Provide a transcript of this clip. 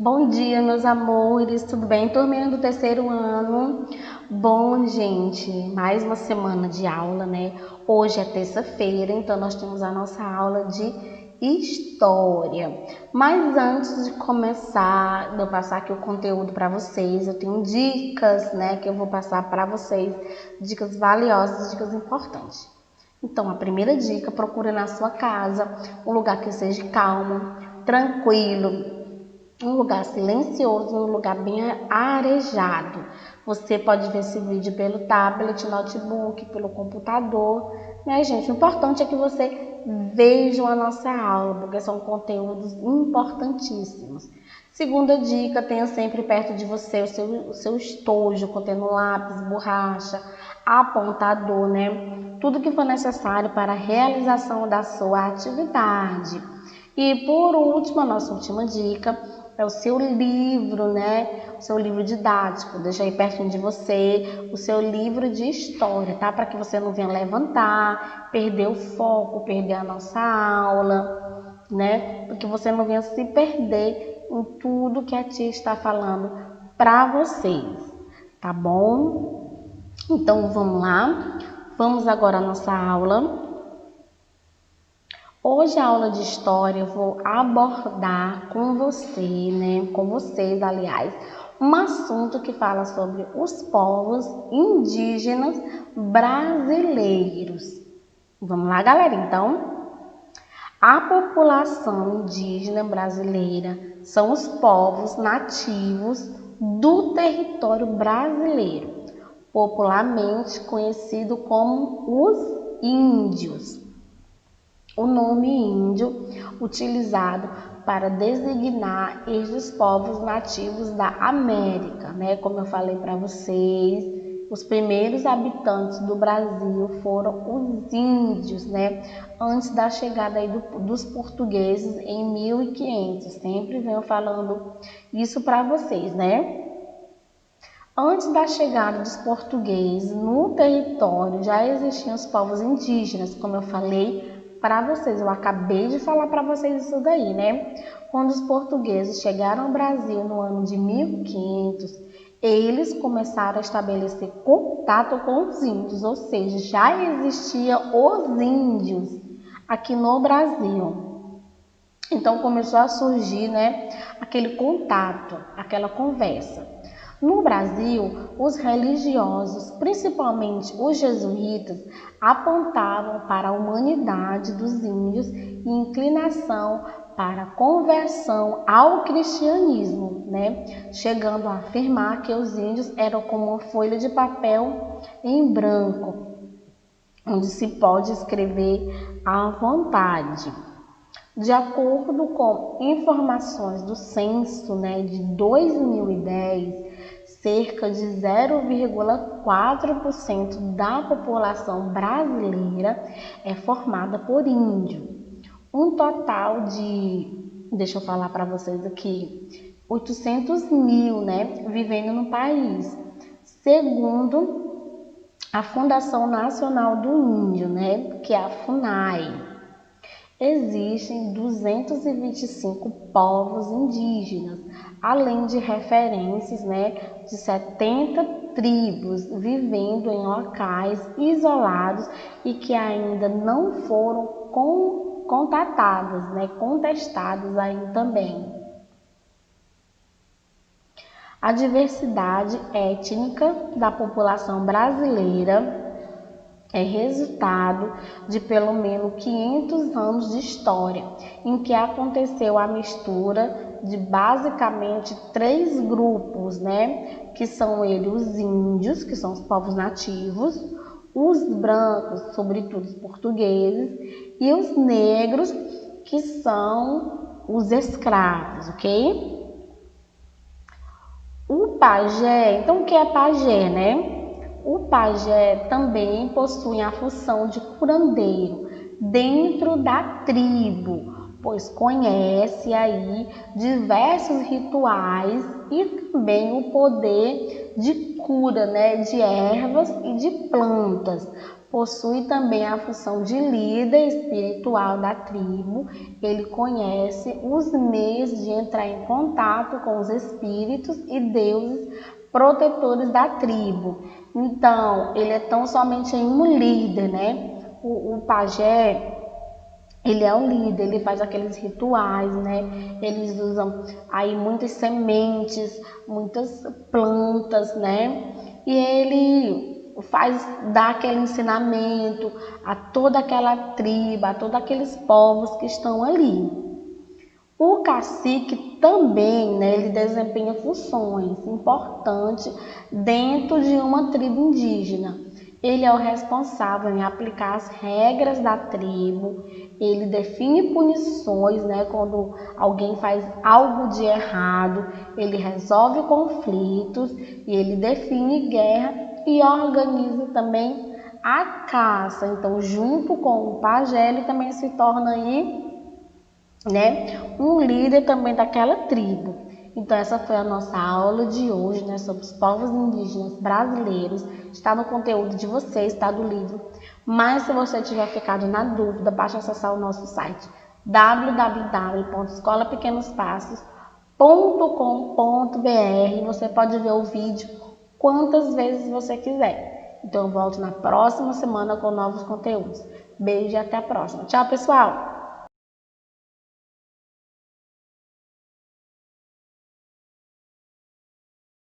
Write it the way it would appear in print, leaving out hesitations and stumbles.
Bom dia, meus amores, tudo bem? Turminha do terceiro ano. Bom, gente, mais uma semana de aula, né? Hoje é terça-feira, então nós temos a nossa aula de história. Mas antes de começar, de eu passar aqui o conteúdo para vocês, eu tenho dicas, né, que eu vou passar para vocês, dicas valiosas, dicas importantes. Então, a primeira dica, procure na sua casa um lugar que seja calmo, tranquilo, um lugar silencioso, um lugar bem arejado. Você pode ver esse vídeo pelo tablet, notebook, pelo computador, né, gente? O importante é que você veja a nossa aula, porque são conteúdos importantíssimos. Segunda dica, tenha sempre perto de você o seu estojo, contendo lápis, borracha, apontador, né? Tudo que for necessário para a realização da sua atividade. E por último, a nossa última dica é o seu livro, né? O seu livro didático. Deixa aí pertinho de você o seu livro de história, tá? Para que você não venha levantar, perder o foco, perder a nossa aula, né? Porque você não venha se perder em tudo que a tia está falando para vocês, tá bom? Então vamos lá. Vamos agora à nossa aula. Hoje a aula de história eu vou abordar com você, né, com vocês, aliás, um assunto que fala sobre os povos indígenas brasileiros. Vamos lá, galera, então? A população indígena brasileira são os povos nativos do território brasileiro, popularmente conhecido como os índios. O nome índio utilizado para designar estes povos nativos da América, né? Como eu falei para vocês, os primeiros habitantes do Brasil foram os índios, né? Antes da chegada aí dos portugueses em 1500. Sempre venho falando isso para vocês, né? Antes da chegada dos portugueses no território já existiam os povos indígenas, como eu falei para vocês, eu acabei de falar para vocês isso daí, né? Quando os portugueses chegaram ao Brasil no ano de 1500, eles começaram a estabelecer contato com os índios, ou seja, já existiam os índios aqui no Brasil. Então começou a surgir, né, aquele contato, aquela conversa. No Brasil, os religiosos, principalmente os jesuítas, apontavam para a humanidade dos índios e inclinação para a conversão ao cristianismo, né? Chegando a afirmar que os índios eram como uma folha de papel em branco, onde se pode escrever à vontade. De acordo com informações do censo, né, de 2010, cerca de 0,4% da população brasileira é formada por índio. Um total de, deixa eu falar para vocês aqui, 800 mil, né, vivendo no país, segundo a Fundação Nacional do Índio, né, que é a FUNAI. Existem 225 povos indígenas, além de referências, né, de 70 tribos vivendo em locais isolados e que ainda não foram contatadas, né, contestadas ainda também. A diversidade étnica da população brasileira é resultado de pelo menos 500 anos de história, em que aconteceu a mistura de basicamente 3 grupos, né? Que são eles os índios, que são os povos nativos, os brancos, sobretudo os portugueses, e os negros, que são os escravos, ok? O pajé, então o que é pajé, né? O pajé também possui a função de curandeiro dentro da tribo, pois conhece aí diversos rituais e também o poder de cura, né, de ervas e de plantas, possui também a função de líder espiritual da tribo. Ele conhece os meios de entrar em contato com os espíritos e deuses protetores da tribo. Então, ele é tão somente um líder, né? O pajé, ele é o líder, ele faz aqueles rituais, né? Eles usam aí muitas sementes, muitas plantas, né? E ele dá aquele ensinamento a toda aquela tribo, a todos aqueles povos que estão ali. O cacique também, né, ele desempenha funções importantes dentro de uma tribo indígena. Ele é o responsável em aplicar as regras da tribo, ele define punições, né, quando alguém faz algo de errado, ele resolve conflitos e ele define guerra e organiza também a caça. Então, junto com o pajé, ele também se torna aí, né, um líder também daquela tribo. Então essa foi a nossa aula de hoje, né, sobre os povos indígenas brasileiros. Está no conteúdo de vocês, está do livro. Mas se você tiver ficado na dúvida, basta acessar o nosso site www.escolapequenospassos.com.br. Você pode ver o vídeo quantas vezes você quiser. Então eu volto na próxima semana com novos conteúdos. Beijo e até a próxima. Tchau, pessoal!